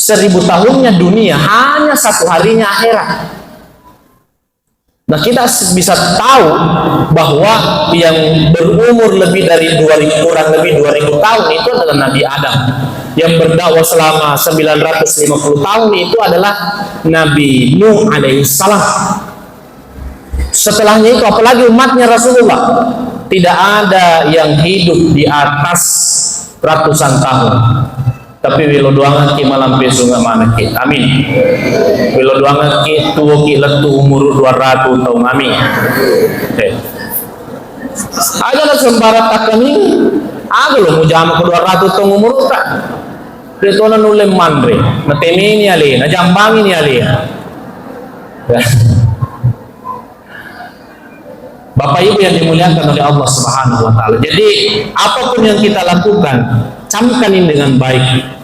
1000 tahunnya dunia, hanya 1 harinya akhirat. Nah, kita bisa tahu bahwa yang berumur lebih dari 2000, kurang lebih 2000 tahun itu adalah Nabi Adam. Yang berdakwah selama 950 tahun itu adalah Nabi Nuh alaihissalam. Setelahnya itu apalagi umatnya Rasulullah, tidak ada yang hidup di atas ratusan tahun. Tapi wilo doangan ki malam besok nggak mana ki, amin. Wilo doangan ki tua ki letu umur 200 tahun, amin. Aja lah sembarat tak kami, ada loh mau jam ke 200 tahun umur tak. Itu na nulim mandre, na temi ni ali, na jambangi ni ali. Bapak Ibu yang dimuliakan oleh Allah Subhanahu wa taala. Jadi apapun yang kita lakukan, camkanin dengan baik.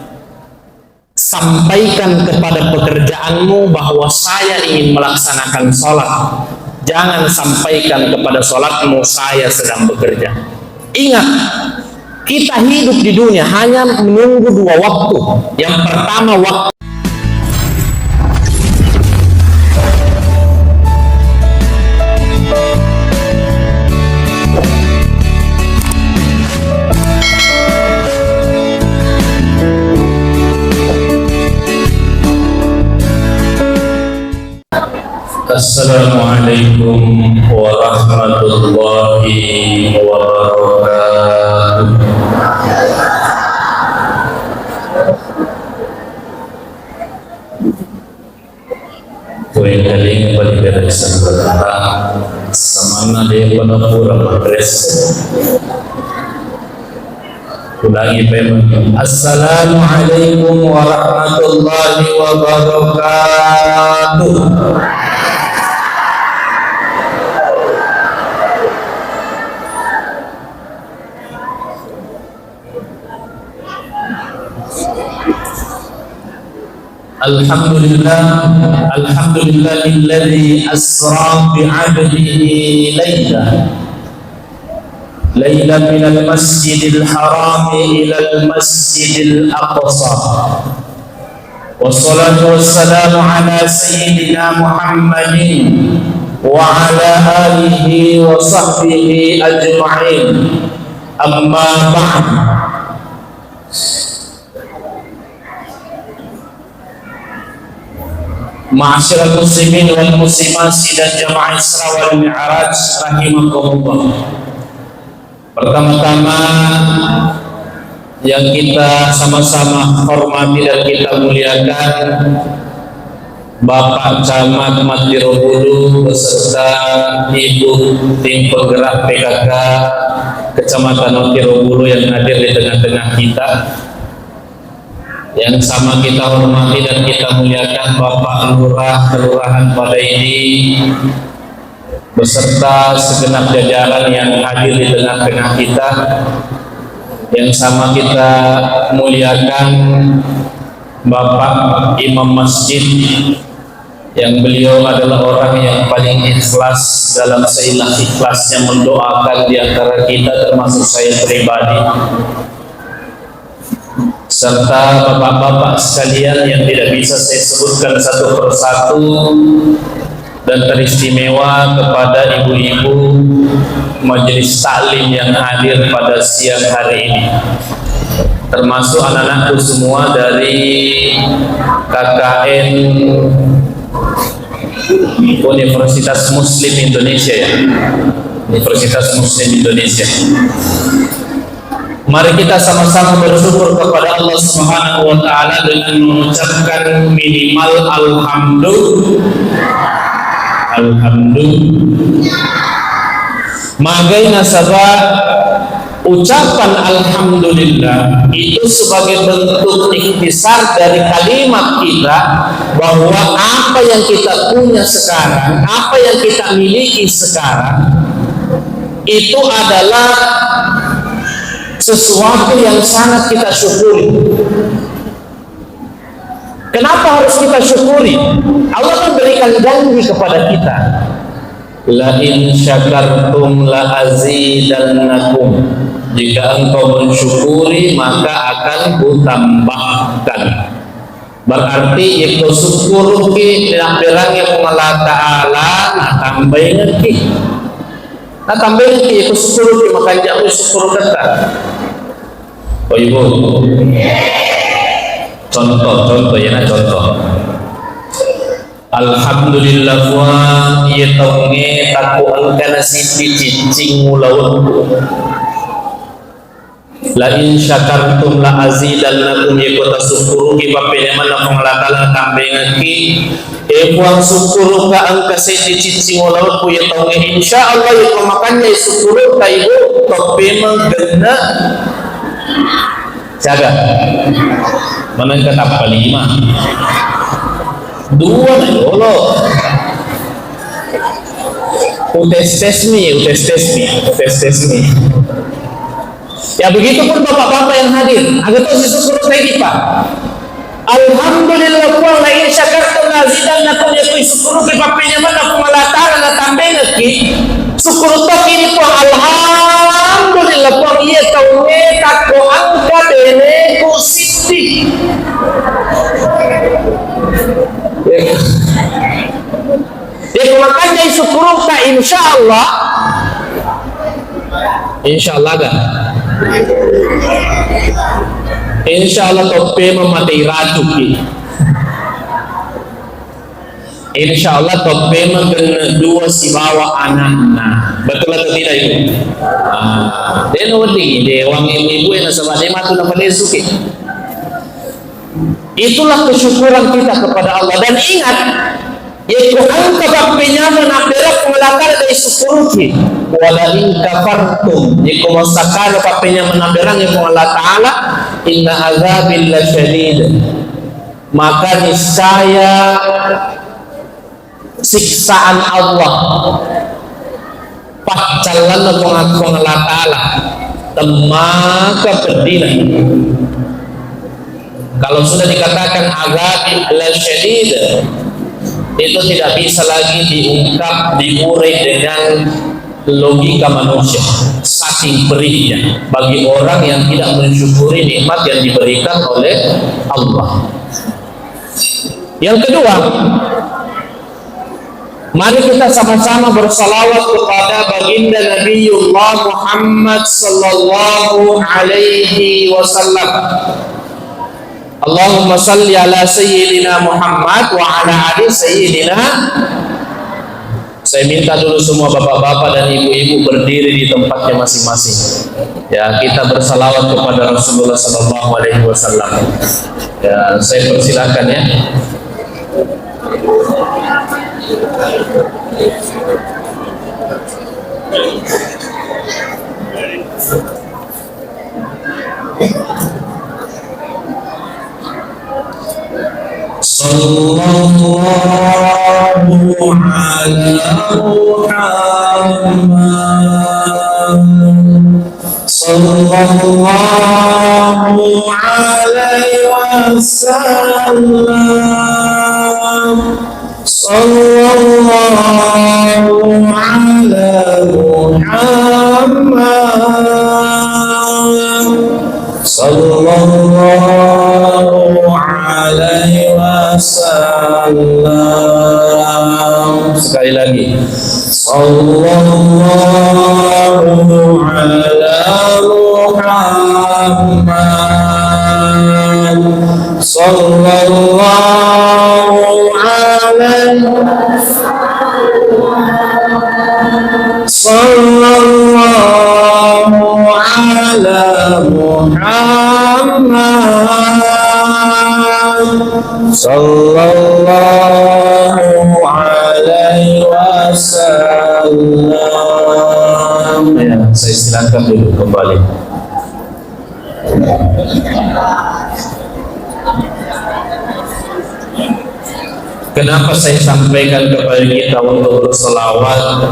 Sampaikan kepada pekerjaanmu bahwa saya ingin melaksanakan sholat. Jangan sampaikan kepada sholatmu saya sedang bekerja. Ingat, kita hidup di dunia hanya menunggu 2 waktu. Yang pertama waktu Assalamualaikum warahmatullahi wabarakatuh. Kue kaling balik dari sana, semana dia pada pura madres. Ulangi memang. Assalamualaikum warahmatullahi wabarakatuh. Alhamdulillah, alhamdulillahilladzi asra bi'abdihi laylan minal masjidil haram ilal masjidil aqsa. Wassalatu wassalamu ala sayyidina Muhammadin wa ala alihi wa sahbihi ajma'in. Amma ba'd. Ma'asyiral muslimin wal muslimat dan jamaah Isra wal Mi'raj rahimakumullah. Pertama-tama yang kita sama-sama hormati dan kita muliakan Bapak Camat Matirobulu beserta Ibu tim penggerak PKK Kecamatan Matirobulu yang hadir di tengah-tengah kita. Yang sama kita hormati dan kita muliakan Bapak Lurah Kelurahan Padaidi beserta segenap jajaran yang hadir di tengah-tengah kita. Yang sama kita muliakan Bapak Imam Masjid, yang beliau adalah orang yang paling ikhlas dalam seikhlas-ikhlasnya mendoakan di antara kita, termasuk saya pribadi, serta bapak-bapak sekalian yang tidak bisa saya sebutkan satu persatu, dan teristimewa kepada ibu-ibu majelis taklim yang hadir pada siang hari ini, termasuk anak-anakku semua dari KKN Universitas Muslim Indonesia, ya, Universitas Muslim Indonesia. Mari kita sama-sama bersyukur kepada Allah Subhanahu wa taala dengan mengucapkan minimal alhamdulillah. Magai nasabah ucapan alhamdulillah itu sebagai bentuk ikhtisar dari kalimat kita bahwa apa yang kita punya sekarang, apa yang kita miliki sekarang itu adalah sesuatu yang sangat kita syukuri. Kenapa harus kita syukuri? Allah memberikan janji kepada kita, la in syakartum la azidannakum, jika engkau mensyukuri maka akan kutambahkan. Berarti itu syukur ki dirang-dirangnya Allah Ta'ala nah tambahin ki itu syukur ki maka jauh syukur kata. Oh ibu contoh ya nah contoh alhamdulillah wa iya taunge taku angkana siti cicing mulaun la in syakartum la azidannakum yekota syukuru ki bapenya mana pengelatala tambengaki buang syukuru ka angka siti cicing mulaun ku ya taunge insyaallah ya makanya syukuru ka ibu tope menggena jaga mana kata 5 dua dulu tes me ya begitu pun bapak-bapak yang hadir agar terus syukur lagi Pak. Alhamdulillah wa la in syakartum la azidannakum ya syukur ke bapenya mana pengelatara na tambena ki syukur to kini po alhamdulillah po iya taune tako angka dene ku siti ya makanya syukur ka insyaallah kan insyaallah tope mematai ratu ki insyaallah tope mengena dua si bawa anakna betul atau tidak itu dan wading dewang ibu yang nasabah matu na palesuki itulah kesyukuran kita kepada Allah dan ingat yaitu angka bapenya menakdirak pengelakar dari syukuruki wala in kafartum jika masakar bapenya menakdirak yang Allah Ta'ala inna azabil lasyadid maka niscaya siksaan Allah pacalan pengakuan Allah Ta'ala temaka berdina. Kalau sudah dikatakan azabil lasyadid itu tidak bisa lagi diungkap, diurai dengan logika manusia saking perihnya bagi orang yang tidak mensyukuri nikmat yang diberikan oleh Allah. Yang kedua, mari kita sama-sama bersalawat kepada baginda Nabiullah Muhammad sallallahu alaihi wasallam. Allahumma salli ala sayyidina Muhammad wa ala ali sayyidina. Saya minta dulu semua bapak-bapak dan ibu-ibu berdiri di tempatnya masing-masing. Ya, kita bersalawat kepada Rasulullah sallallahu alaihi wasallam. Ya, saya persilakan ya. Sallallahu ala Muhammad sallallahu alaihi wasallam sallallahu ala Muhammad sallallahu alaihi wasallam. Sekali lagi sallallahu ala Muhammad sallallahu alaihi sallallahu ala Muhammad sallallahu alaihi wasallam. Ya, saya silakan dulu kembali. Kenapa saya sampaikan kepada kita untuk berselawat?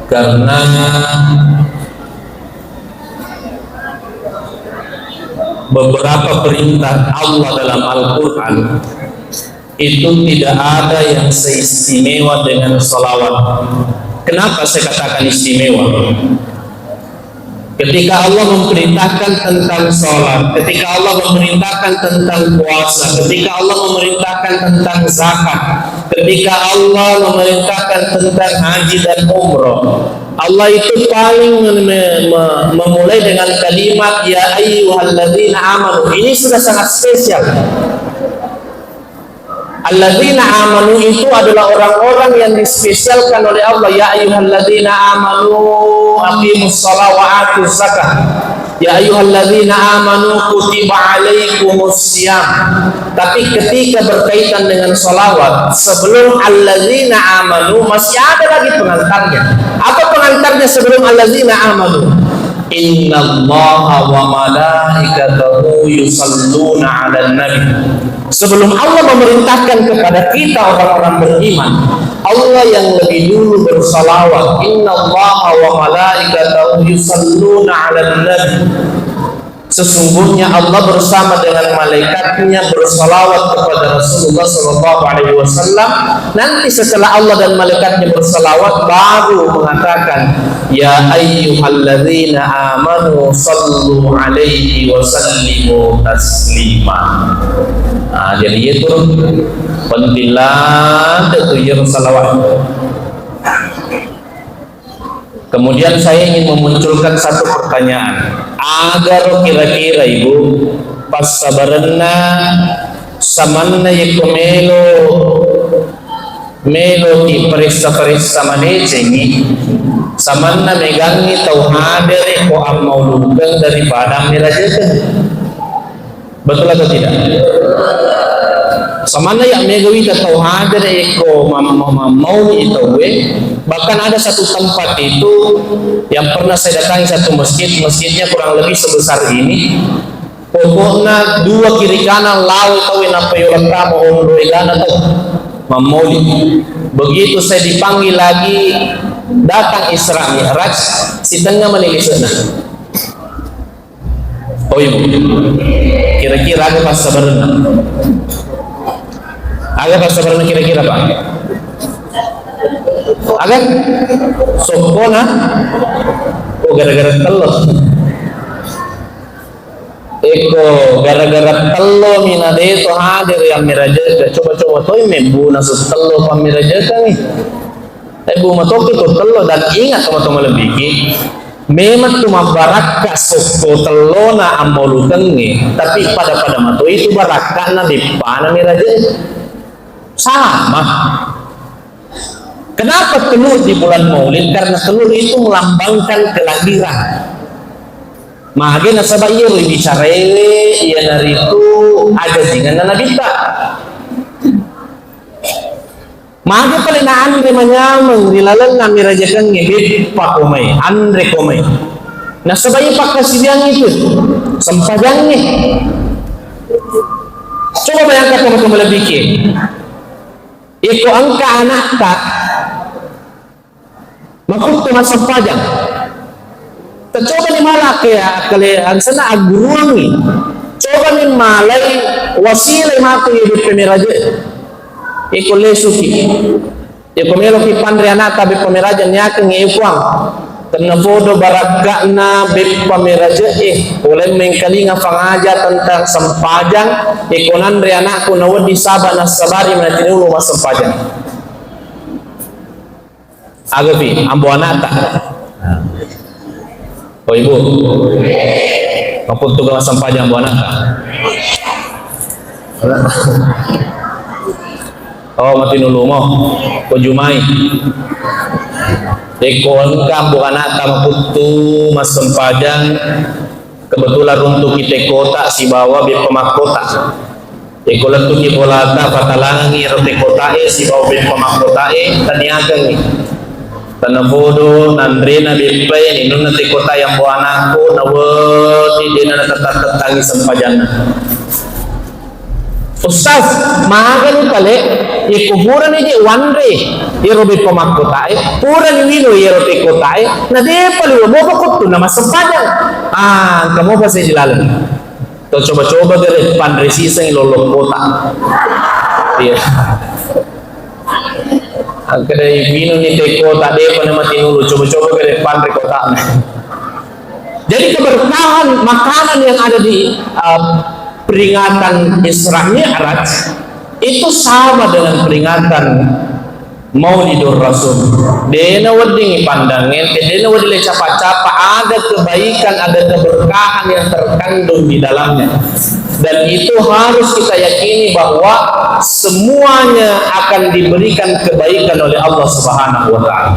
Karena beberapa perintah Allah dalam Al-Quran itu tidak ada yang seistimewa dengan salawat. Kenapa saya katakan istimewa? Ketika Allah memerintahkan tentang sholat, ketika Allah memerintahkan tentang puasa, ketika Allah memerintahkan tentang zakat, ketika Allah memerintahkan tentang haji dan umroh, Allah itu paling memulai dengan kalimat ya ayyuhalladzina amanu. Ini sudah sangat spesial. Alladzina amanu itu adalah orang-orang yang dispesialkan oleh Allah. Ya ayyuhalladzina amanu aqimus shalah wa atuz zakah. Ya ayyuhalladzina amanu kutiba alaikumus syiyam. Tapi ketika berkaitan dengan salawat, sebelum alladzina amanu masih ada lagi pengantarnya. Apa pengantarnya sebelum alladzina amanu? Innallaha wa malaikatahu yusalluna 'alan nabi. Sebelum Allah memerintahkan kepada kita orang-orang beriman, Allah yang lebih dulu bersalawat. Innallaha wa malaikatahu yusalluna 'alan nabi. Sesungguhnya Allah bersama dengan malaikatnya bersalawat kepada Rasulullah SAW. Nanti setelah Allah dan malaikatnya bersalawat, baru mengatakan ya ayyuhalladzina amanu sallu alaihi wa sallimu taslima. Jadi itu pentinglah tetuyur salawat. Kemudian saya ingin memunculkan satu pertanyaan agar kira-kira ibu pas sabarna samanna yeko melo ki perissa manecengi samanna megangi tauhadere ko amaulugan daripada merajakan. Betul atau tidak? Samana yang megawi tauhadere ko mau itu bahkan ada satu tempat itu yang pernah saya datangi, satu masjidnya kurang lebih sebesar ini, pokoknya dua kiri kanan laut tahu apa yang kamu ondoilan atau mamoli. Begitu saya dipanggil lagi datang Isra Mi'raj, si tengah menilisana. Oh ibu, kira-kira ada pas sabarna? Ada pas sabarna kira-kira pak? Agar sopona gara-gara telur gara-gara telur minade to hadir yang miraja coba-coba toy mebu nasu telur pamiraja kami ibu matoki to telur. Dan ingat teman-teman lebih memang cuma barakah sopo telona amolu kengi, tapi pada mato itu barakah na di pana miraja sama. Kenapa telur di bulan Maulid? Karena telur itu melambangkan kelahiran. Mage nasaba iya bicara iya dari itu ada dengan nabita. Mage paling na andre manyamang nilalang na mirajakan ngibit pa kumay andre kumay. Nasaba iya pakasidyang itu sampajangnya. Coba bayangkan teman-teman lebih iko angka anak tak makut masa pajang. Coba ni malak ya kalian sana aguruangi. Coba ni malay wasile matu hidup pemiraja. Iko lesuki. Iko melo ki pandre anak tabi pemiraja nyake ngeuang. Karena bodo barakah na bep pemiraja oleh mengkalinga pangaja tentang sempajang. Iko nandre anakku nawadi sabah nasabari menatinu rumah sempajang. Agapi, ambo anata. Oh ibu, maupun tugas sampajang ambo anata. Oh mati nulu mo, kujumai. Eko angka ambo anata maputu mas sampajang. Kebetulan untuk kita kota si bawa biar pemakota. Eko lentuk di bolata patalangi rote kota si bawa biar pemakota taniaga ni. Tanah bodoh nandrena bipai ini nanti kota yang bawa anakku nawati dia nana tetang sempajana. Ustaz magan kale ikuburan ini wanre irobi pemakota puran ini irobi kota na dia paling mau bakut nama sempajang. Kamu pasti dilalang. Tuh coba-coba dari pandresi sang lolok kota. Iya. Kedai minum ni teko tak ada pada mati nulu coba-coba ke depan rekota. Jadi keberkahan makanan yang ada di peringatan Isra Mi'raj itu sama dengan peringatan Maulidur Rasul. Dena wading pandangin, dena wadile capa-capa, ada kebaikan, ada keberkahan yang terkandung di dalamnya. Dan itu harus kita yakini bahwa semuanya akan diberikan kebaikan oleh Allah Subhanahu wa taala.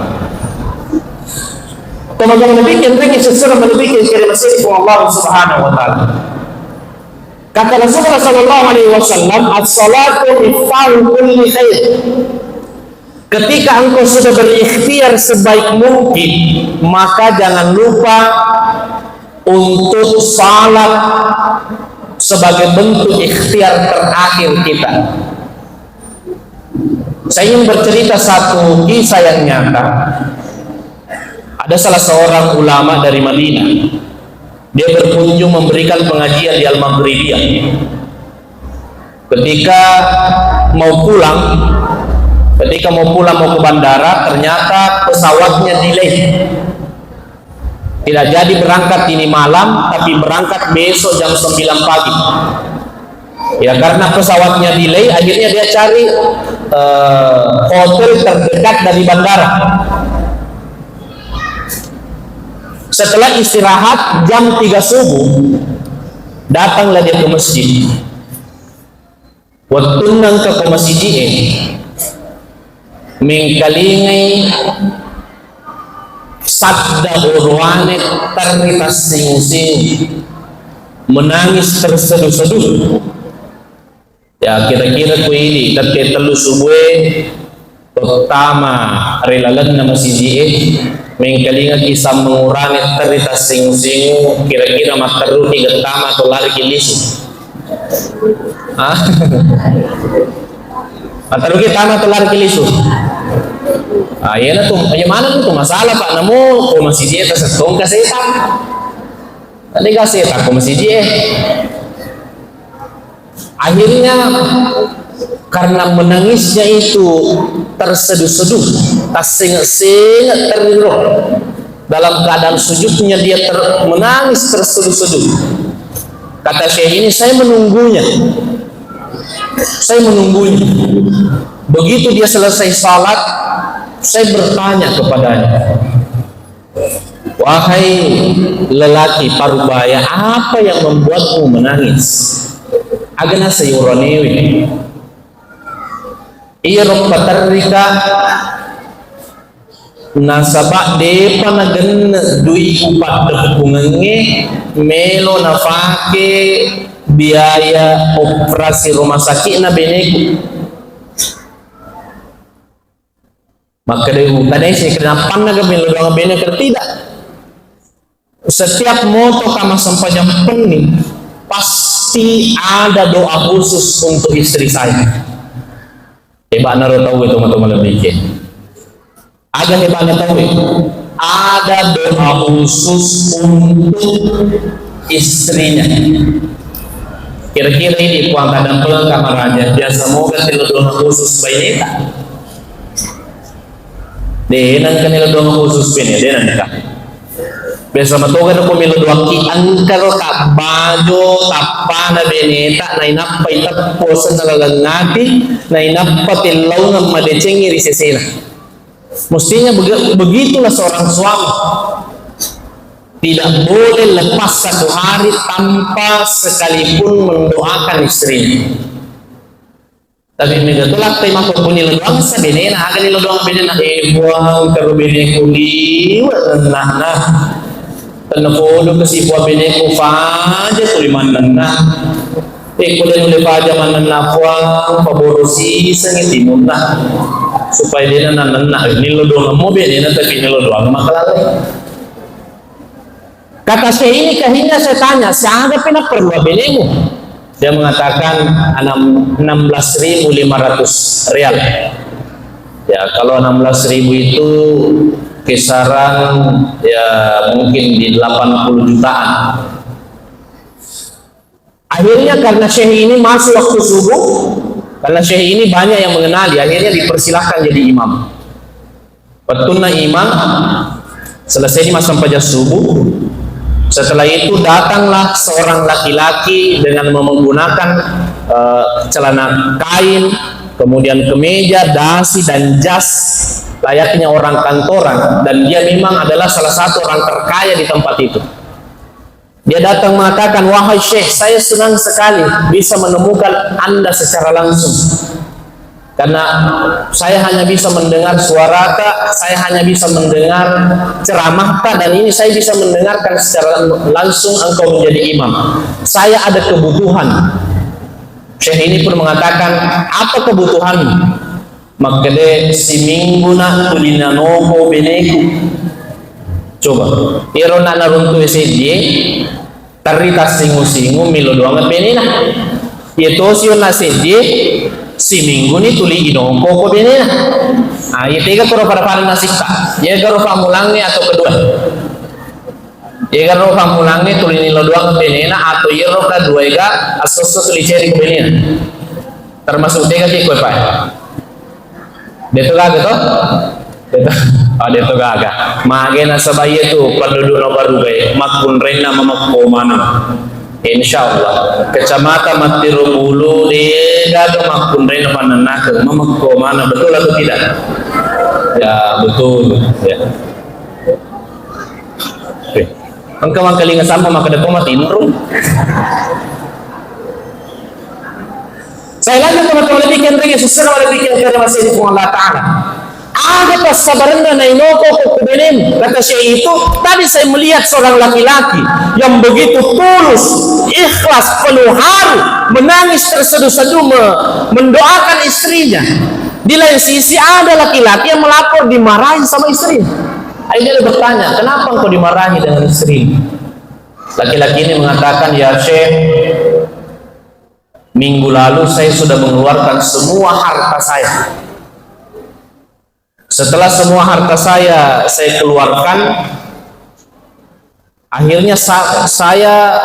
Teman-teman bikin lagi sesuatu menbikin kiri masjid Allah Subhanahu wa taala. Kata Rasulullah sallallahu alaihi wasallam, "As-salatu miftahu kulli khair." Ketika engkau sudah berikhtiar sebaik mungkin, maka jangan lupa untuk salat sebagai bentuk ikhtiar terakhir kita. Saya ingin bercerita satu kisah yang nyata. Ada salah seorang ulama dari Madinah. Dia berkunjung memberikan pengajian di Al-Maghribiyah. Ketika mau pulang mau ke bandara, ternyata pesawatnya delay. Tidak jadi berangkat ini malam, tapi berangkat besok jam 9 pagi. Ya, karena pesawatnya delay, akhirnya dia cari hotel terdekat dari bandara. Setelah istirahat jam 3 subuh, datanglah dia ke masjid. Waktu nang ke masjid mengkalingai sabda urwane terlitas sing-sing, menangis terseduh-seduh. Ya, kira-kira ku ini ketika telu subuh pertama relalan nama masjid mengkalinga kisah mengurangi terlitas sing-sing, kira-kira materu tiga pertama atau lari kilisu. Materu kita atau lari kilisu. Iya tuh, bagaimana tuh masalah Pak? Namu, kau masih dia tersetong kasetan. Tadi kasetan, kau masih dia. Akhirnya karena menangisnya itu terseduh-seduh, tasing-sing terliru. Dalam keadaan sujudnya dia menangis terseduh-seduh. Kata Syekh ini, saya menunggunya. Begitu dia selesai salat, saya bertanya kepadanya, wahai lelaki parubaya, apa yang membuatmu menangis? Agana sayuraniwi iya rompatarika nasabak depa nagen dui upat tepungenge melo nafake biaya operasi rumah sakit na beneku. Maka dari tadi saya kenapa naga bilang benek tidak. Setiap moto kama sampai jam pening pasti ada doa khusus untuk istri saya. Hebat naro tahu itu teman-teman lebih. Ada hebatnya tahu itu. Ada doa khusus untuk istrinya. Kira-kira ini puang kadang pulang kamar aja. Dia semoga tidak doa khusus bayi tak. Denan kanila doa khusus pini denan ka. Biasa matoga na pumilo doa ki angkaro ka bajo tapana beneta na inapay taposan na lalangati na inapatilaw ng madeceng irisesena. Mestinya begitulah seorang suami. Tidak boleh lepas satu hari tanpa sekalipun mendoakan istrinya. Tapi mereka tolak tema puni doang sa benena akan nila doang benena buang karo beneku liwat nah tanapolo kasi buah beneku faja tuliman na kulen uli faja manan na buang paborosi sangit timun na supaya dia na nilo doang mo benena tapi nilo doang makalalay. Kata saya ini kahingga saya tanya siapa pinaperlu benemu? Dia mengatakan 16.500 rial. Ya, kalau 16.000 itu kisaran ya mungkin di 80 jutaan. Akhirnya karena Syekh ini masuk waktu subuh, karena Syekh ini banyak yang mengenali, akhirnya dipersilahkan jadi imam. Betulnya imam selesai di masa pajak subuh, Setelah itu datanglah seorang laki-laki dengan menggunakan celana kain, kemudian kemeja, dasi dan jas layaknya orang kantoran, dan dia memang adalah salah satu orang terkaya di tempat itu. Dia datang mengatakan, "Wahai Syekh, saya senang sekali bisa menemukan Anda secara langsung. Karena saya hanya bisa mendengar suara Kak, saya hanya bisa mendengar ceramah Kak, dan ini saya bisa mendengarkan secara langsung engkau menjadi imam. Saya ada kebutuhan." Syekh ini pun mengatakan, "Apa kebutuhan?" Maka dia si minggu na tulina nopo beneku. Coba, iro na naruntu esedye, tarita singu-singu milo doangat benina. Ito siyo na sedye, si minggu ni tuli inongko ko benina. Iya tiga kuro para nasikta. Ya karo pamulangnya atau kedua. Ya karo pamulangnya tuli nilo doangat benina atau iro kedua ega asoso tuli ceri ko benina. Termasuk tiga kiko pa. Dito gaga to? Dito gaga. Mage na sabay ito penduduk no barugay magpunren na mamagkomana. Insyaallah kecamatan Matirobulu dia gaga magpunren na pananakan mamagkomana, betul atau tidak? Ya betul ya. Oke. Engkau mangkalinga sama maka deko matinro. Saya lagi mengatakan bikin ringan susah oleh bikin karena masih di Allah Taala. Ada kesabaran dan inoko kebenin. Kata Syekh itu, tadi saya melihat seorang laki-laki yang begitu tulus, ikhlas, penuh haru, menangis terseduh-seduh mendoakan istrinya. Di lain sisi ada laki-laki yang melapor dimarahi sama istrinya. Dia bertanya, kenapa engkau dimarahi dengan istri? Laki-laki ini mengatakan, "Ya Syekh, minggu lalu saya sudah mengeluarkan semua harta saya. Setelah semua harta saya keluarkan, akhirnya saya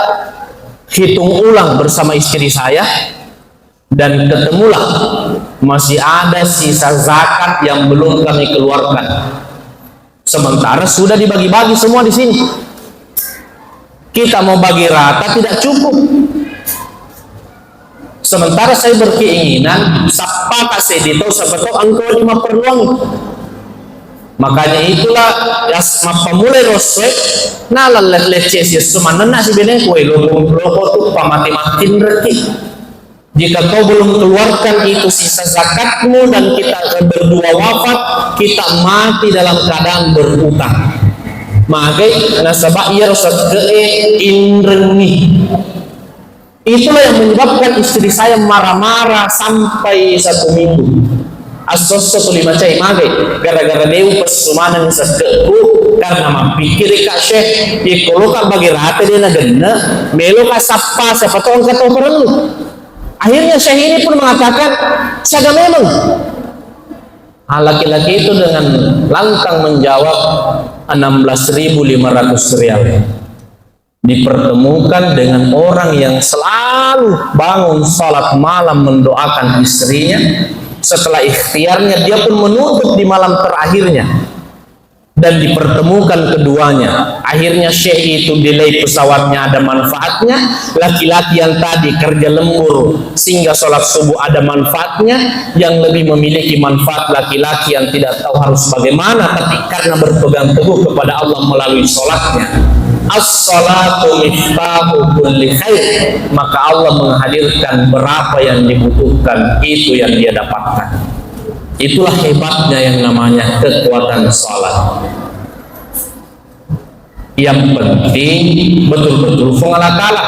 hitung ulang bersama istri saya, dan ketemulah masih ada sisa zakat yang belum kami keluarkan. Sementara sudah dibagi-bagi semua di sini. Kita mau bagi rata tidak cukup. Sementara saya berkeinginan sapaka sedito sabato engkau lima peluang." Makanya itulah yasma pamulai roswe nalallet leces sumanana si bene kue loko tu pamati-matin reki. Jika kau belum keluarkan itu sisa zakatmu dan kita berdua wafat, kita mati dalam keadaan berutang. Maka nasabah ia rosat ke indrengi. Itulah yang menyebabkan istri saya marah-marah sampai 1 minggu. Asos 5 cai mage gara-gara dewu pesumanan sekeku karena mapikir ka Syekh kalau ka bagi rata dia nagana melo ka sapa siapa tahu engkau perlu. Akhirnya Syekh ini pun mengatakan saga memang. Laki-laki itu dengan lantang menjawab 16.500 rial. Dipertemukan dengan orang yang selalu bangun salat malam mendoakan istrinya. Setelah ikhtiarnya dia pun menutup di malam terakhirnya, dan dipertemukan keduanya. Akhirnya Syekh itu delay pesawatnya ada manfaatnya. Laki-laki yang tadi kerja lembur sehingga sholat subuh ada manfaatnya. Yang lebih memiliki manfaat laki-laki yang tidak tahu harus bagaimana, tapi karena berpegang teguh kepada Allah melalui sholatnya. As-salatu miftahu kulli khair, maka Allah menghadirkan berapa yang dibutuhkan, itu yang dia dapatkan. Itulah hebatnya yang namanya kekuatan salat. Yang penting betul-betul Allah Ta'ala,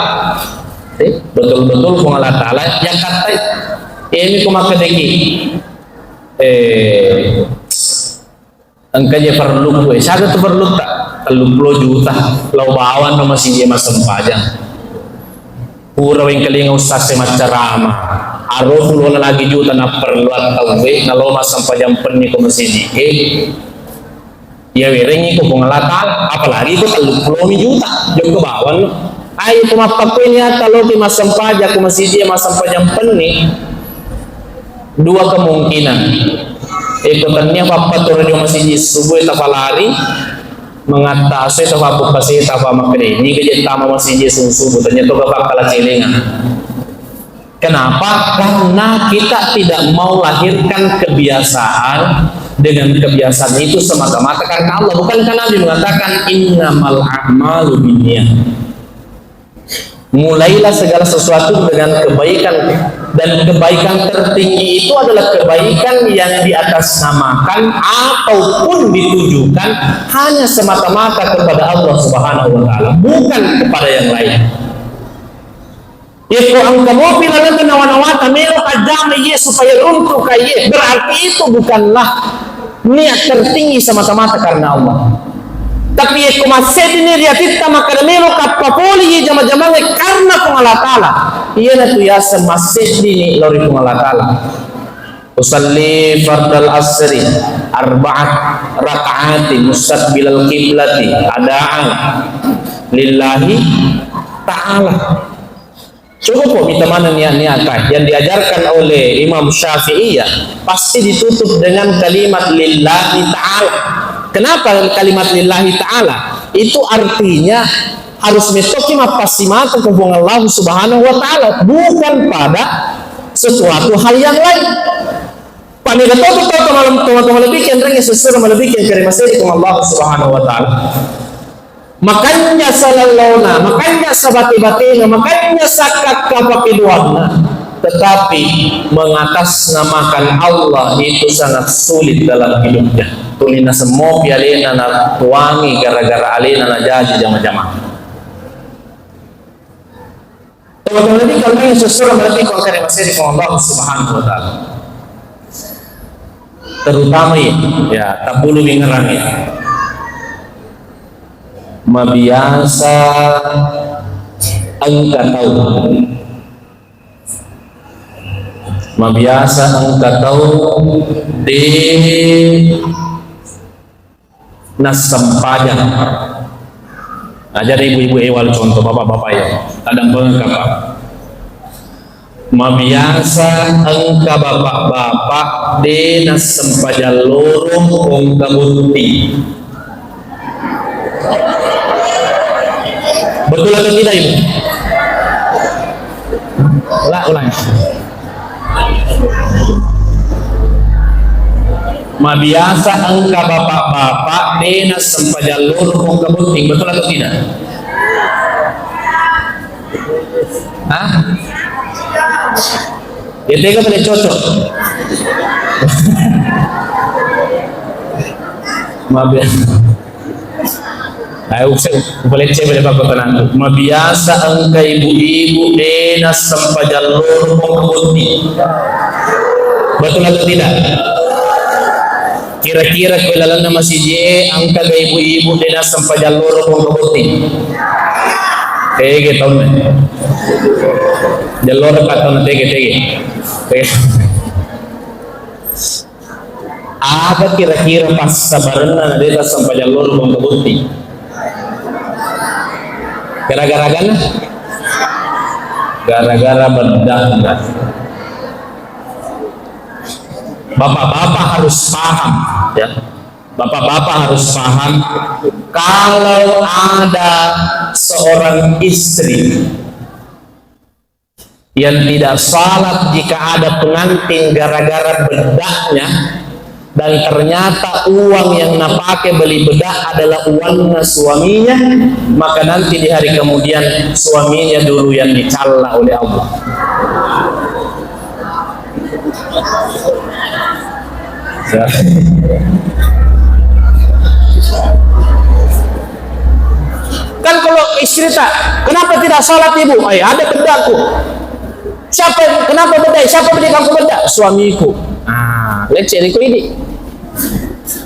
betul-betul Allah Ta'ala yang kata ini kumakadeki angkanya perlu gue saga tu perlu tak 30 juta lau bawan no masih dia masam pajang pura yang kelinga ustaz ceramah aruf lu lagi juta na perlu atau gue kalau masam pajang penni ko masih di ya werengi ko pengalatan apalagi ko 30 juta jauh ke bawan ayo kumapak ko ini kalau di masam pajak ko masih dia masam pajang penni dua kemungkinan ikutannya apa turun di masjid subuh tapalari mengatasi apa pasti apa makre ni kerja tama masih dia susu ternyata kakak kalah celengan. Kenapa? Karena kita tidak mau lahirkan kebiasaan dengan kebiasaan itu semata-mata karena Allah, bukan karena Nabi mengatakan innamal a'malu binniyat. Mulailah segala sesuatu dengan kebaikan, dan kebaikan tertinggi itu adalah kebaikan yang diatasnamakan ataupun ditujukan hanya semata-mata kepada Allah Subhanahu wa taala, bukan kepada yang lain. Ya ko ang kamo pinalaman nawan-nawata melo kadami ye supaya untuk kaye, berarti itu bukanlah niat tertinggi semata-mata karena Allah. Tapi ko masedi ni riatit kama karamelo kapapoli ye jama-jama karena Allah Taala. Iya na tu ya masedi ni lori Allah Taala. Usalli fardal asri arba'at raka'ati mustaqbilal qiblati adaan lillahi ta'ala. Cukup kok kita mana niat-niatkan yang diajarkan oleh Imam Syafi'i pasti ditutup dengan kalimat lillahi ta'ala. Kenapa kalimat lillahi ta'ala? Itu artinya harus mestoki mapasimata hubungan Allah Subhanahu wa taala, bukan pada sesuatu hal yang lain. Paniga to malam teman-teman lebih yang ringnya sesuatu lebih yang dari masih dengan Allah Subhanahu wa taala. Makanya salalona, makanya sabati-batina, makanya sakak kapakiduanna. Tetapi mengatasnamakan Allah itu sangat sulit dalam hidupnya. Tulina semua pialena na tuangi gara-gara alena na jadi jama-jama. Teman-teman ini kalau yang sesuatu berarti kalau kalian masih dengan Allah Subhanahu wa taala. Terutama ya tak bulu ngerang ya. Mabiasa angka tahu, mabiasa angka tahu di nasampajan. Nah, jadi ibu-ibu ewal contoh bapak-bapak ya, kadang pengkapa. Mabiasa angka bapak-bapak di nasampajan lorong angka bunti. Betul atau tidak ibu? Ulang. Mabiasa angka bapak-bapak dinas sempajalur ke bunting, betul atau tidak? Hah? Ya tega boleh cocok. Mabiasa. Ayo boleh cek boleh bapak tenang. Mabiasa angka ibu-ibu dinas sempajalur ke bunting. Betul atau tidak? Kira-kira kailan na masije ang kaga ibu-ibu dinas sampajaluro kung kabuti. Tege taon na. Jaluro ka taon na tege. Apa kira-kira pas sabaran na dinas sampajaluro kung kabuti? Gara-gara kan? Gara-gara bedak. Bapak-bapak harus paham ya. Bapak-bapak harus paham kalau ada seorang istri yang tidak salat jika ada pengantin gara-gara bedaknya, dan ternyata uang yang napake beli bedak adalah uangnya suaminya, maka nanti di hari kemudian suaminya dulu yang dicela oleh Allah. Kan kalau istri tak, kenapa tidak salat ibu? Ada bedakku. Kenapa bedak? Siapa belikan aku bedak? Suamiku. Leceriku ini.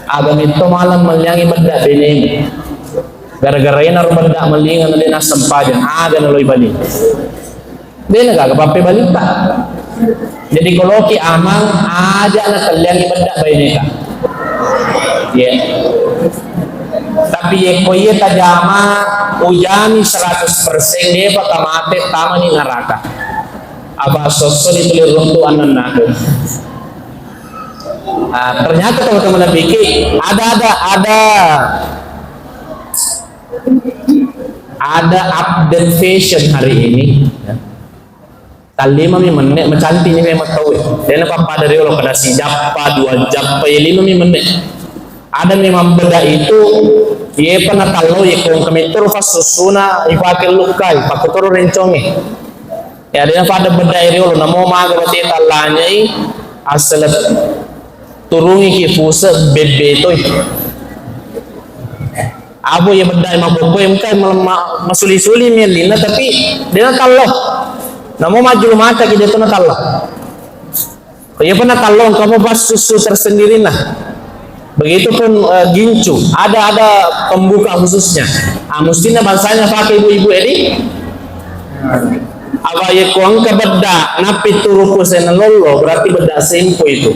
Agam itu malam meliangi bedak ini. Gara-gara ini naruh bedak melingan di nas sempajan. Ada naloi balik. Dia nggak kepapai balik tak. Jadi kalau ki amang aja anak kalian ibadah bayi ka. Ya. Tapi ye koye tajama ujani 100% dia pakamate tama ni neraka. Aba sosok ditulis runtuh anan naku. Ternyata teman-teman pikir ada Ada update fashion hari ini ya. Talima mi menit mencantik ni memang tahu ya. Dan apa dari Allah pada si japa 2 japa 5 menit. Ada memang beda itu ye pernah kalau ye kong kami terus susuna ipakai lukai pakai terus rencongi. Ya dia pada beda dari Allah namo maga bati talanya asal turungi ki fusa bebe toy. Abo ye beda mabuk boy mkai masuli-suli melina tapi dia kalau namo maju mata kita tu nak Allah. Kaya pernah kalau kamu pas susu tersendiri lah. Begitupun gincu, ada pembuka khususnya. Mestinya bangsanya pakai ibu-ibu ini. Apa ya kuang ke beda, napi turuku senelolo berarti beda sempo itu.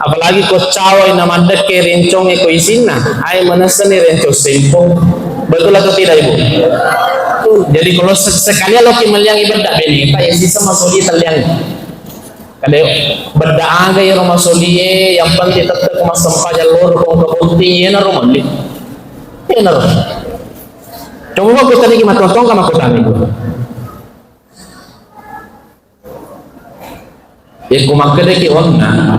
Apalagi kau cawai nama deke rencong eko isina, ay manasani rencong sempo. Betul atau tidak ibu? Jadi kalau sekali lo kimeliang ibadah beli, pak yang sisa masuk di taliang. Kalau benda aga yang masuk di, yang penting tetap masuk saja lor kong kebunti, ya naruh mandi, ya naruh. Coba aku tadi gimana tonton kamu aku tanya itu. Ya kumakai deki onna.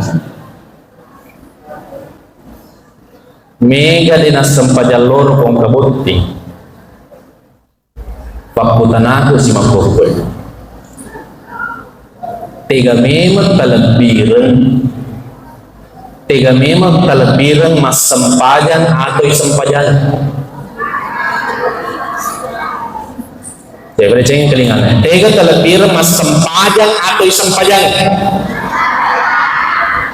Mega dinas sampaja lor kong kebunti. Pakutan aku si makokoy. Tega memang talabiran mas sempajan atau sempajan. Saya boleh cengeng kelingannya. Tega talabiran mas sempajan atau sempajan.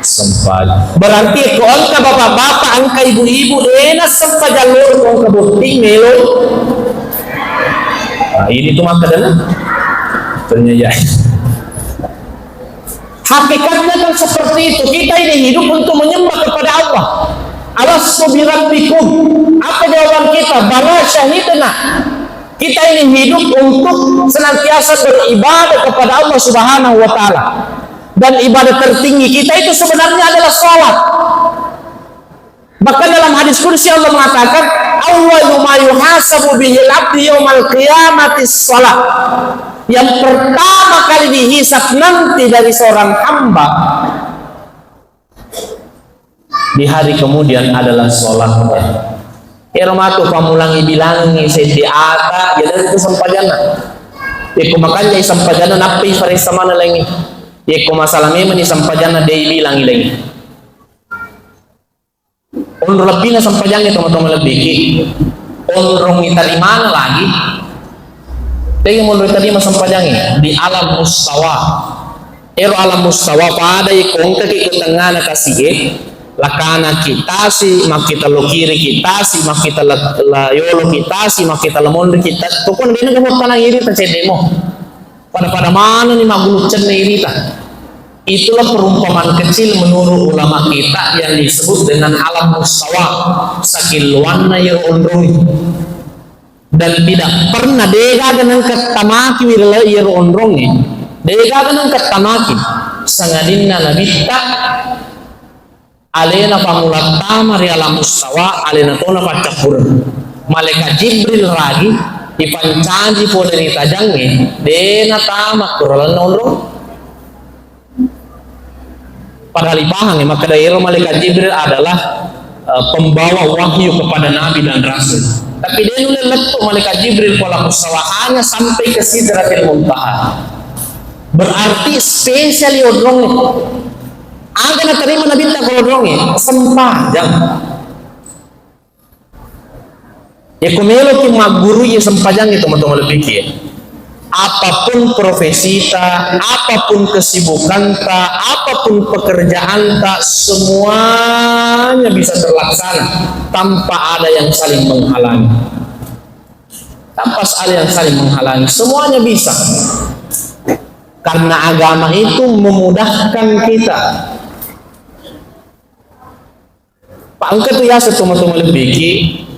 Sempajan. Berarti kalau ka bapak-bapak angka ibu-ibu enak sempajan lor kong kebunting melo. Nah, ini tuh maka dana ternyata hakikatnya kan seperti itu. Kita ini hidup untuk menyembah kepada Allah. Alastu birabbikum. Apa jawaban kita? Bala syahidna. Kita ini hidup untuk senantiasa beribadah kepada Allah Subhanahu wa taala. Dan ibadah tertinggi kita itu sebenarnya adalah salat. Bahkan dalam hadis kursi Allah mengatakan, awwalu ma yuhasabu bihil abdi yaumal qiyamati shalah. Yang pertama kali dihisab nanti dari seorang hamba di hari kemudian adalah sholatnya. Irmatu pamulangi bilangi setiata jadi itu sampajana. Iku makanya sampajana napi farisa mana lagi. Iku masalah memang sampajana dia bilangi lagi. Undur lebih na sampajana teman-teman lebih. Undur kita di mana lagi? Dia mau tadi masam pajangi di alam mustawa. Alam mustawa pada ikon kaki ketengah nak kasih lakana kita si mak kita lo kiri kita si mak kita la yolo kita si mak kita lemon kita. Tukun dia nak buat tanah iri tercedemo. Pada mana ni maguluk cerne iri ta? Itulah perumpamaan kecil menurut ulama kita yang disebut dengan alam mustawa. Sakilwana yang ondroi. Dan tidak pernah dega dengan ketamaki wirala ir ondrongi dega dengan ketamaki sangadinna nabita alena pamulatama ri alam mustawa alena tona pacapur malaikat Jibril lagi dipancanji po dari tajangi dena tamak kuralan ondrong padahal paham maka daerah malaikat Jibril adalah pembawa wahyu kepada nabi dan rasul. Tapi dia nulis letuk malaikat Jibril pola mustawa hanya sampai ke Sidratil Muntaha. Berarti spesial odrong. Angka nak terima nabi tak odrong sempajang. Ya kumelo ki maguru ya sempajang itu teman-teman lebih. Apapun profesi ta, apapun kesibukan ta, apapun pekerjaan ta, semuanya bisa terlaksana tanpa ada yang saling menghalangi. Tanpa ada yang saling menghalangi, semuanya bisa. Karena agama itu memudahkan kita. Pak angkat tu ya teman-teman lebih.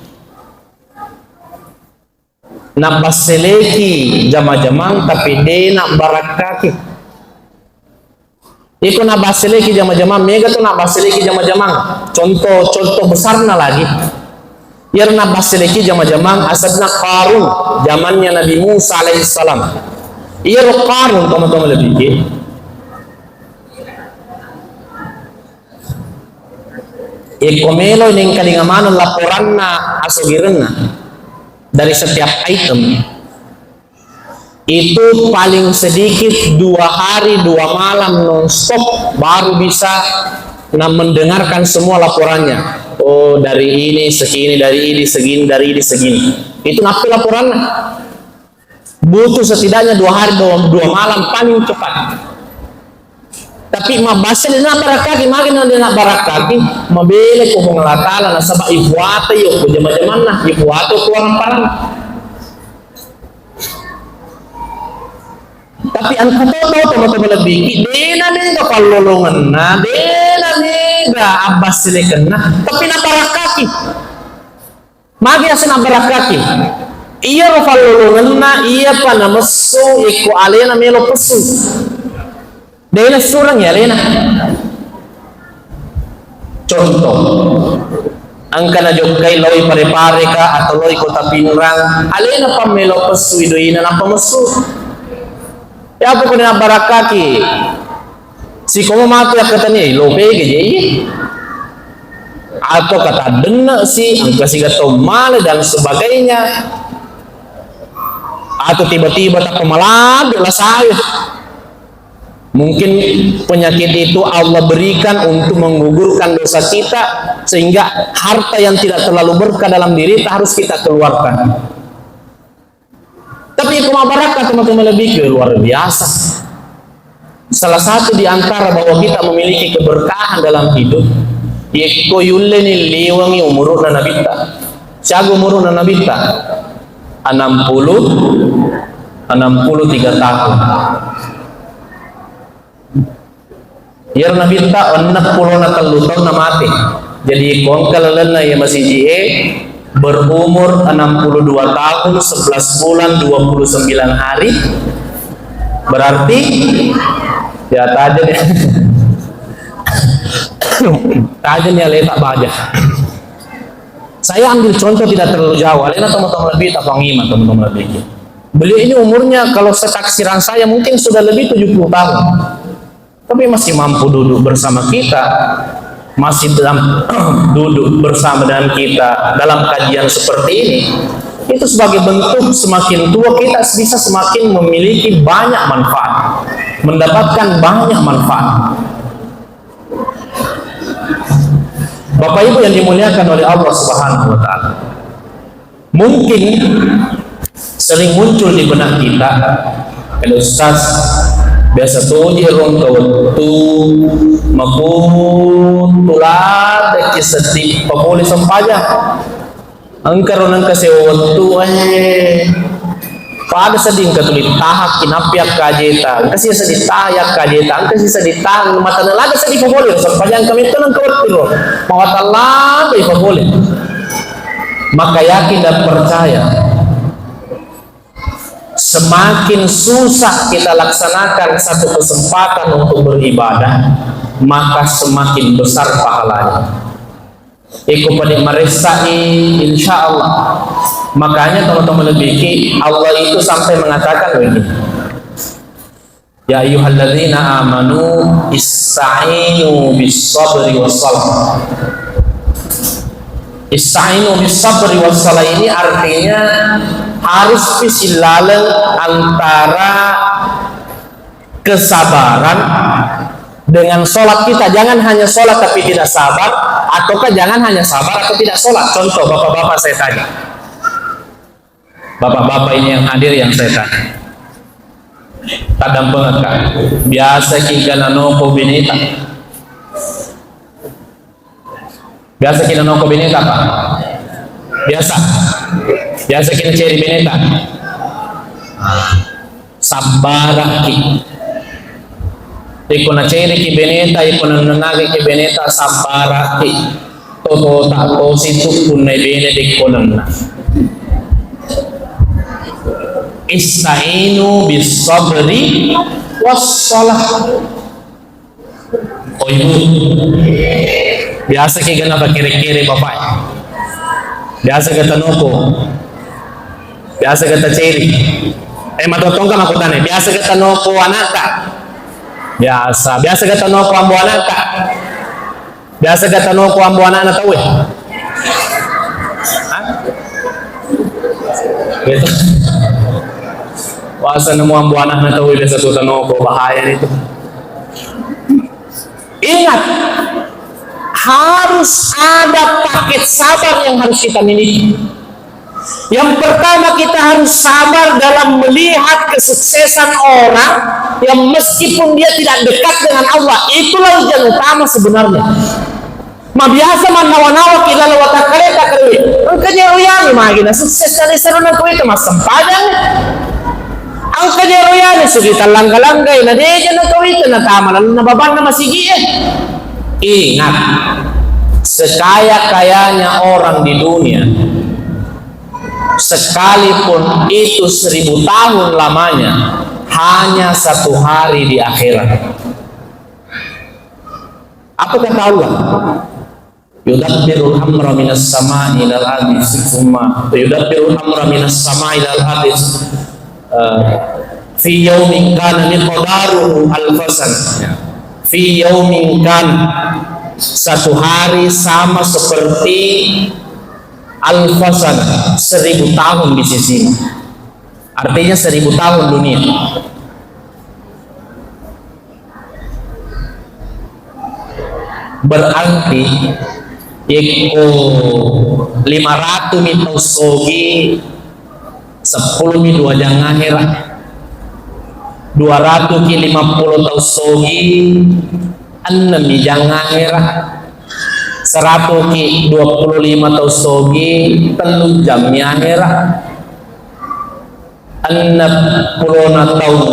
Nak baseleki jama-jamang tapi dia nak barakaki. Iko nak baseleki jama-jamang, mega tu nak baseleki jama-jamang. Contoh besarnya lagi. Yarna baseleki jama-jamang asadna Qarun zamannya Nabi Musa alaihissalam. Iya Qarun teman-teman lebih. Komelo ning kalingamanan laporanna asogirenna dari setiap item itu paling sedikit 2 hari 2 malam non-stop baru bisa mendengarkan semua laporannya. Oh, dari ini segini, dari ini segini, dari ini segini. Itu napi laporannya. Butuh setidaknya 2 hari 2 malam paling cepat. Tapi mabasya dia nak barakati, makin dia nak barakati, mabele ko mengelatala na sabak ibuate yo ko jama-jaman na ibuate ko ang parang. Tapi ang katoto teman-teman lebih, dena nega kalolongan na, dena nega abbas silekan na, tapi na barakati. Magi asin na barakati. Iya ro kalolongan na, iya pa na maso iko alena melo pesu. Dena surang ya Lena. Contoh, angka na jokai loi pare-pare ka atau loi kota pinrang, alena pamelo pesu idoina na pamesu. Ya apa kena barakaki? Si komo matu ya katanya lope geje. Atau kata dena si angka si gato male dan sebagainya. Atau tiba-tiba tak kemalad lah saya. Mungkin penyakit itu Allah berikan untuk menggugurkan dosa kita sehingga harta yang tidak terlalu berkah dalam diri kita harus kita keluarkan. Tapi kuma barakah teman-teman lebih luar biasa. Salah satu di antara bahwa kita memiliki keberkahan dalam hidup yaitu yulleni liwangi umuruna nabita. Siago umuruna nabita 63 tahun. Yar nabi ta 60 na tahun na mati. Jadi kong kalalan ya masih JE berumur 62 tahun 11 bulan 29 hari. Berarti ya tajen ya letak baja. Saya ambil contoh tidak terlalu jauh. Alena teman-teman lebih tak pangiman teman-teman lebih. Beliau ini umurnya kalau setaksiran saya mungkin sudah lebih 70 tahun. Tapi masih mampu duduk bersama kita, masih duduk bersama dengan kita dalam kajian seperti ini. Itu sebagai bentuk semakin tua kita bisa semakin memiliki banyak manfaat, mendapatkan banyak manfaat. Bapak Ibu yang dimuliakan oleh Allah Subhanahu wa taala. Mungkin sering muncul di benak kita, Ustaz biasa tuh jerong tu makun tular dek sedih pemulih sempaja angkar orang kasih waktu pada sedih ketulis tahap kinapiak kajeta kasih sedih tayak kajeta kasih sedih tang mata nelaga sedih pemulih sempaja kami tenang kewaktu mawatalah dari pemulih maka yakin dan percaya semakin susah kita laksanakan satu kesempatan untuk beribadah, maka semakin besar pahalanya. Iku pada merestai insya Allah. Makanya teman-teman lebih Allah itu sampai mengatakan begini. Ya ayyuhalladzina amanu ista'inu bis-sabri was-salah. Ista'inu bis-sabri was-salah ini artinya harus pisilalan antara kesabaran dengan sholat kita. Jangan hanya sholat tapi tidak sabar, ataukah jangan hanya sabar atau tidak sholat. Contoh bapak-bapak saya tanya, bapak-bapak ini yang hadir yang saya tanya, tadam pengakar biasa kita nanoko binita, biasa kita nanoko binita apa? Biasa kita cari bineta sabaraki iko na cari ki bineta iko na nanagi ki bineta sabaraki toto tako situ punay benedik ko na istainu bis sabri was salah. Oh ibu biasa ki ganapa kiri-kiri bapak Biasa kata noko, biasa kata ceri. Matotong ka makutane. Biasa kata noko anaka. Biasa kata noko ambo anaka. Biasa kata noko ambo anak tahu ya. Gitu. Wasa nemu ambo anak na tahu biasa tuh noko bahaya itu. Ingat, harus ada paket sabar yang harus kita miliki. Yang pertama, kita harus sabar dalam melihat kesuksesan orang yang meskipun dia tidak dekat dengan Allah. Itulah yang utama sebenarnya. Biasa nawa-nawa kita lewat kereta kerja. Angkanya royani magina sukses dari sarana ko itu mas sempadan. Angkanya royani sugita langga-langgay na dia na ko itu na tama na nababan na masigi. Ingat, sekaya-kayanya orang di dunia, sekalipun itu 1000 tahun lamanya, hanya 1 hari di akhirat. Apa kata Allah? Yudabbirul amra minas sama'i ilal ardi summa yudabbirul amra minas sama'i ilal ardi fi yaumin kana miqdaruhu alfasan. Fi yaumin kana, 1 hari sama seperti alfasan, 1000 tahun di sisi. Artinya 1000 tahun dunia. Berarti iko 500 mitau sogi 10 mi 2 jang akhirat, 200 ki 50 tau sogi 6 mi jang akhirat, 100 ki 25 tau sogi 3 jam mi akhirat, 60 tahun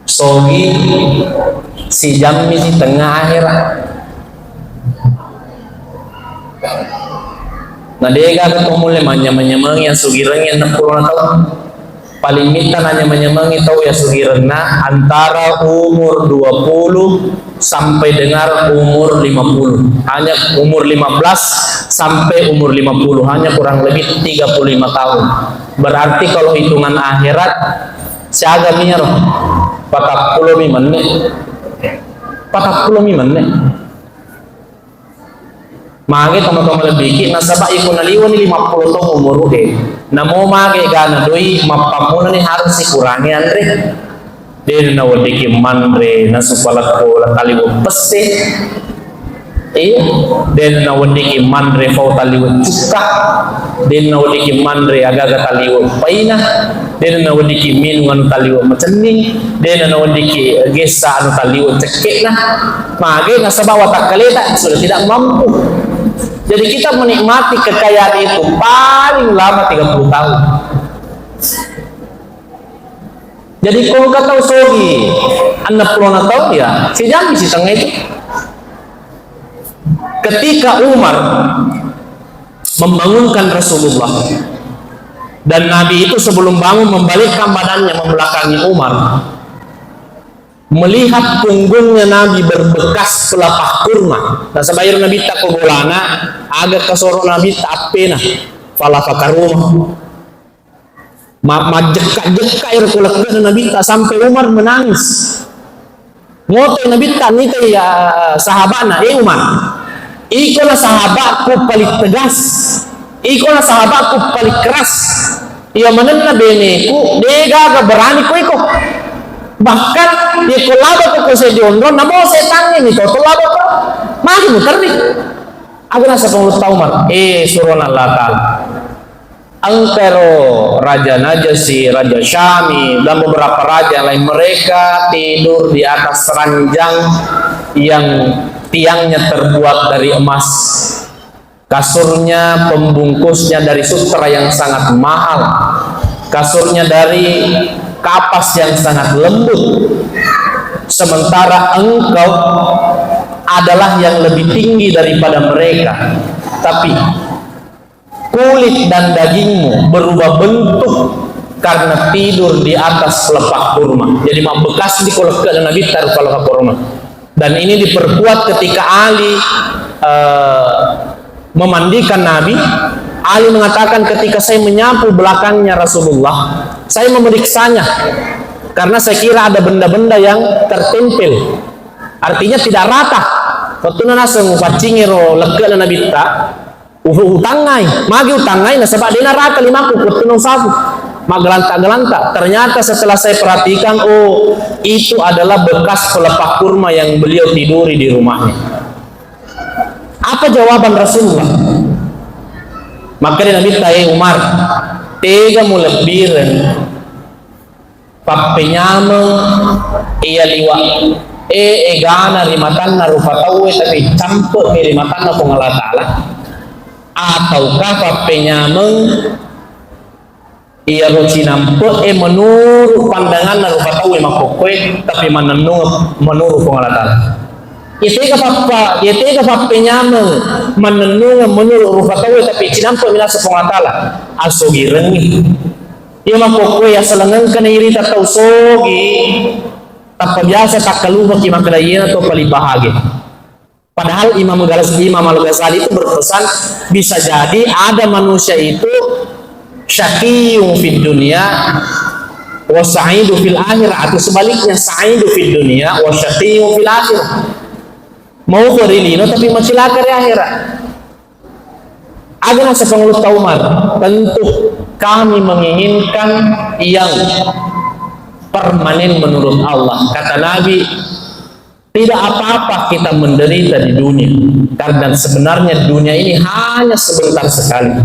sogi si jam mi di tengah akhirat. Nah dia ketemu manya-manyamang yang sugirang yang 60 tahun paling minta nanya menyemangi tahu ya sugirna antara umur 20 sampai dengan umur 50, hanya umur 15 sampai umur 50, hanya kurang lebih 35 tahun. Berarti kalau hitungan akhirat siaga mir 40 menit 40 menit. Mage teman-teman lebih nasabah ikut naliwan 50 tahun umur deh. Namo mage gana doi mapamuna nih harus dikurangi Andre. Dia na wadiki mandre nasupalat ko taliwo peste. Dia na wadiki mandre fau taliwo cuka. Dia na wadiki mandre agaga taliwo paina. Dia na wadiki minungan taliwo macening. Dia na wadiki gesa anu taliwo cekek nah. Mage nasabah watak kaleta sudah tidak mampu. Jadi kita menikmati kekayaan itu paling lama 30 tahun. Jadi kalau kata sogi 60 tahun ya si jam di tengah itu. Ketika Umar membangunkan Rasulullah dan Nabi itu sebelum bangun membalikkan badannya membelakangi Umar, melihat punggungnya Nabi berbekas pelepah kurma. Nah sebayar Nabi tak kegolana agak kesoro Nabi tak apena fala fakarumah majeka-jeka air kulak Nabi tak sampai Umar menangis. Ngote Nabi tak nita ya sahabatna Umar, ikolah sahabatku paling tegas, ikolah sahabatku paling keras, ia menena beneku dega berani ku iko. Bahkan di kulaba ko sa Jondo namo setan ni to kulaba ko magi muter ni aku nasa pengulut Umar suruh Allah Ta'ala angkero Raja Najasi, Raja Syami dan beberapa raja lain, mereka tidur di atas ranjang yang tiangnya terbuat dari emas, kasurnya pembungkusnya dari sutra yang sangat mahal, kasurnya dari kapas yang sangat lembut, sementara engkau adalah yang lebih tinggi daripada mereka, tapi kulit dan dagingmu berubah bentuk karena tidur di atas pelepah kurma. Jadi bekas di kolak dan Nabi taruh pelepah kurma. Dan ini diperkuat ketika Ali memandikan Nabi. Ali mengatakan ketika saya menyapu belakangnya Rasulullah, saya memeriksanya karena saya kira ada benda-benda yang tertempel, artinya tidak rata. Waktu nasa ngupacingi ro lega na nabita, utangai, magi utangai na sebab dia rata limaku waktu sapu, magelanta-gelanta. Ternyata setelah saya perhatikan, oh itu adalah bekas pelepah kurma yang beliau tiduri di rumahnya. Apa jawaban Rasulullah? Maka dia Nabi tanya Umar, tega mu lebiran papenyameng iya liwa egana rimatanna rupatawe tapi campur ke rimatanna Allah Ta'ala, ataukah papenyameng iya roci nampu menurut pandangan rupatawe makokwe tapi menurut Allah Ta'ala. Yetega papa nyameng menenung menurut rupatawe tapi cinampo mina sepong atala asogi rengi iya makokwe ya selengen kana iri tatau sogi tak biasa tak kaluha ki makadayena atau kali bahagi. Padahal Imam Al-Ghazali itu berpesan bisa jadi ada manusia itu syaqiyun fid dunya wa sa'idu fil akhirah, atau sebaliknya sa'idu fid dunya wa syaqiyun fil akhirah. Mau berilino tapi macilaka di akhirat. Ada nasa pengelut Umar, tentu kami menginginkan yang permanen menurut Allah. Kata Nabi, tidak apa-apa kita menderita di dunia, karena sebenarnya dunia ini hanya sebentar sekali.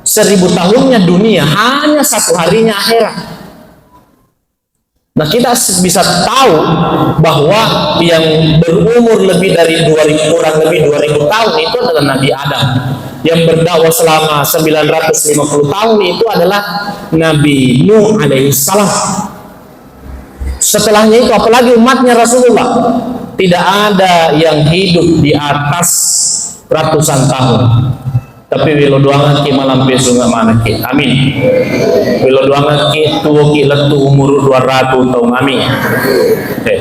1000 tahunnya dunia, hanya 1 harinya akhirat. Nah, kita bisa tahu bahwa yang berumur lebih dari 2000 tahun itu adalah Nabi Adam. Yang berdakwah selama 950 tahun itu adalah Nabi Nuh alaihissalam. Setelahnya itu apalagi umatnya Rasulullah, tidak ada yang hidup di atas ratusan tahun. Tapi wilo doangan ki malam besok nggak mana ki, amin. Wilo doangan ki tua ki letu umur 200 tahun, amin. Okay.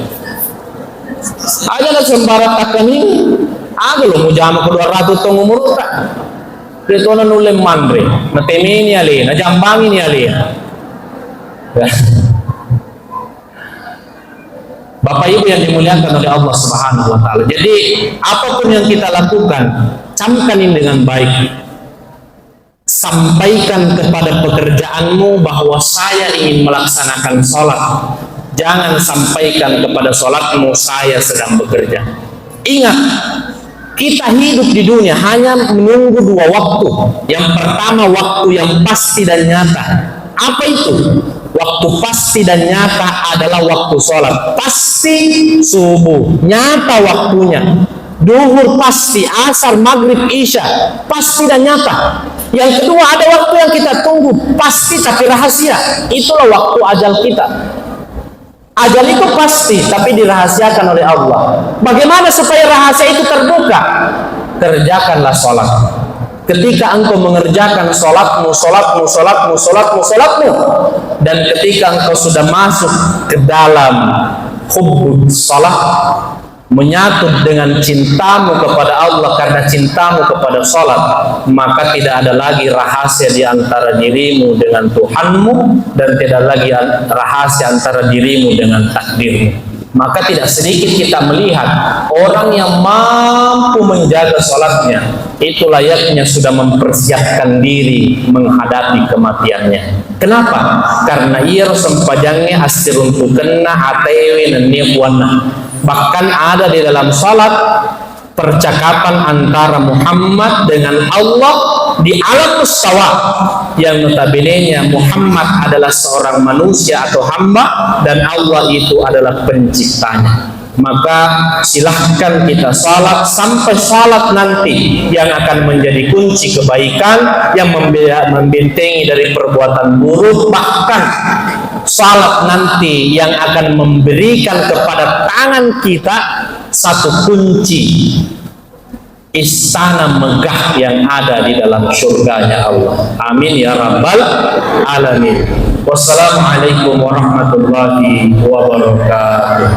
Ada lah sembarat takkan ini, ada loh mujama ke 200 tahun umur tak. Itu na nulem mandre, na temi ini alih, na jambang ini alih. Bapak Ibu yang dimuliakan oleh Allah Subhanahu Wa Taala. Jadi apapun yang kita lakukan, camkan ini dengan baik. Sampaikan kepada pekerjaanmu bahwa saya ingin melaksanakan sholat. Jangan sampaikan kepada sholatmu saya sedang bekerja. Ingat, kita hidup di dunia hanya menunggu 2 waktu. Yang pertama waktu yang pasti dan nyata. Apa itu? Waktu pasti dan nyata adalah waktu sholat. Pasti subuh, nyata waktunya. Duhur pasti, asar, maghrib, isya, pasti dan nyata. Yang kedua ada waktu yang kita tunggu, pasti tapi rahasia. Itulah waktu ajal kita. Ajal itu pasti tapi dirahasiakan oleh Allah. Bagaimana supaya rahasia itu terbuka? Kerjakanlah sholat. Ketika engkau mengerjakan sholatmu, dan ketika engkau sudah masuk ke dalam hubbud sholat, menyatu dengan cintamu kepada Allah karena cintamu kepada sholat, maka tidak ada lagi rahasia di antara dirimu dengan Tuhanmu, dan tidak lagi rahasia antara dirimu dengan takdirmu. Maka tidak sedikit kita melihat orang yang mampu menjaga sholatnya itu layaknya sudah mempersiapkan diri menghadapi kematiannya. Kenapa? Karena ia sempajangnya asirun tukena atewe nanipuana. Bahkan ada di dalam sholat percakapan antara Muhammad dengan Allah di alam mustawa, yang notabene-nya Muhammad adalah seorang manusia atau hamba dan Allah itu adalah penciptanya. Maka silahkan kita salat sampai salat nanti yang akan menjadi kunci kebaikan, yang membentengi dari perbuatan buruk. Bahkan salat nanti yang akan memberikan kepada tangan kita satu kunci istana megah yang ada di dalam surganya Allah. Amin ya rabbal alamin. Wassalamualaikum warahmatullahi wabarakatuh.